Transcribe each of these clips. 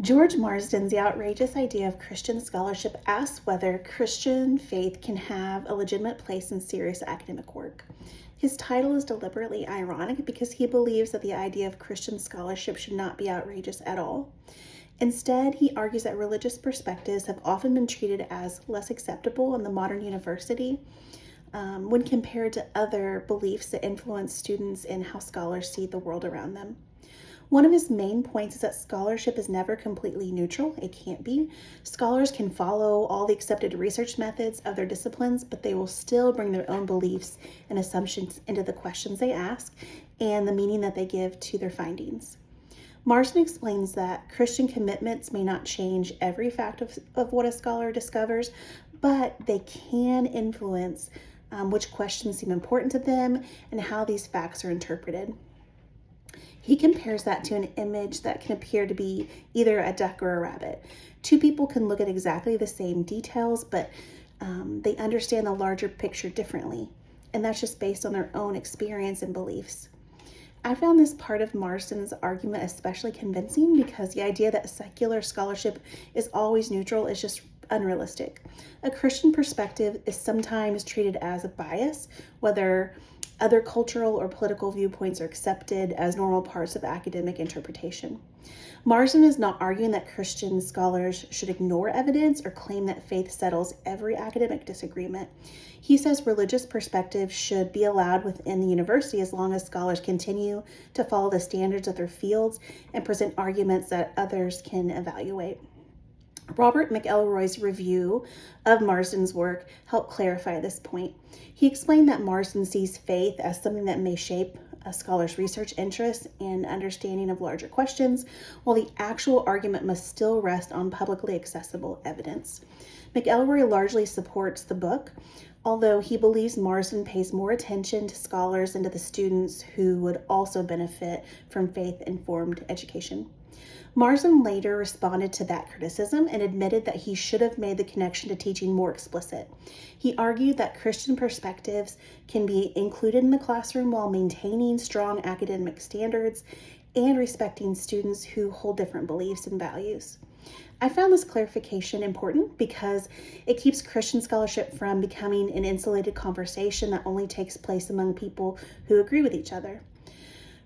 George Marsden's The Outrageous Idea of Christian Scholarship asks whether Christian faith can have a legitimate place in serious academic work. His title is deliberately ironic because he believes that the idea of Christian scholarship should not be outrageous at all. Instead, he argues that religious perspectives have often been treated as less acceptable in the modern university when compared to other beliefs that influence students in how scholars see the world around them. One of his main points is that scholarship is never completely neutral. It can't be. Scholars can follow all the accepted research methods of their disciplines, but they will still bring their own beliefs and assumptions into the questions they ask and the meaning that they give to their findings. Marsden explains that Christian commitments may not change every fact of what a scholar discovers, but they can influence which questions seem important to them and how these facts are interpreted. He compares that to an image that can appear to be either a duck or a rabbit. Two people can look at exactly the same details, but they understand the larger picture differently, and that's just based on their own experience and beliefs. I found this part of Marsden's argument especially convincing because the idea that secular scholarship is always neutral is just unrealistic. A Christian perspective is sometimes treated as a bias, whether other cultural or political viewpoints are accepted as normal parts of academic interpretation. Marsden is not arguing that Christian scholars should ignore evidence or claim that faith settles every academic disagreement. He says religious perspectives should be allowed within the university as long as scholars continue to follow the standards of their fields and present arguments that others can evaluate. Robert McElroy's review of Marsden's work helped clarify this point. He explained that Marsden sees faith as something that may shape a scholar's research interests and understanding of larger questions, while the actual argument must still rest on publicly accessible evidence. McElroy largely supports the book, although he believes Marsden pays more attention to scholars and to the students who would also benefit from faith-informed education. Marsden later responded to that criticism and admitted that he should have made the connection to teaching more explicit. He argued that Christian perspectives can be included in the classroom while maintaining strong academic standards and respecting students who hold different beliefs and values. I found this clarification important because it keeps Christian scholarship from becoming an insulated conversation that only takes place among people who agree with each other.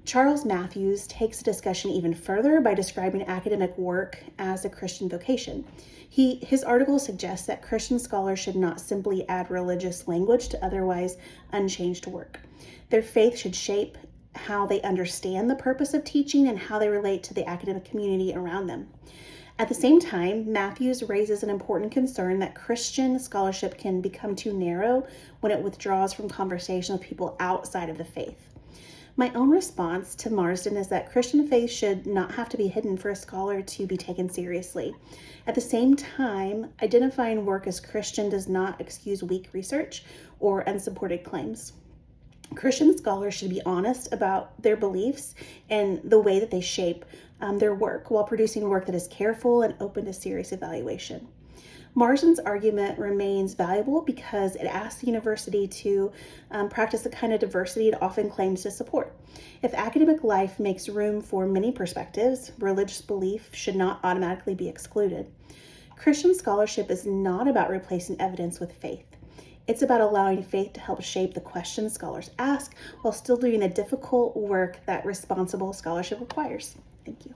Charles Matthews takes the discussion even further by describing academic work as a Christian vocation. His article suggests that Christian scholars should not simply add religious language to otherwise unchanged work. Their faith should shape how they understand the purpose of teaching and how they relate to the academic community around them. At the same time, Matthews raises an important concern that Christian scholarship can become too narrow when it withdraws from conversation with people outside of the faith. My own response to Marsden is that Christian faith should not have to be hidden for a scholar to be taken seriously. At the same time, identifying work as Christian does not excuse weak research or unsupported claims. Christian scholars should be honest about their beliefs and the way that they shape their work while producing work that is careful and open to serious evaluation. Marsden's argument remains valuable because it asks the university to practice the kind of diversity it often claims to support. If academic life makes room for many perspectives, religious belief should not automatically be excluded. Christian scholarship is not about replacing evidence with faith. It's about allowing faith to help shape the questions scholars ask while still doing the difficult work that responsible scholarship requires. Thank you.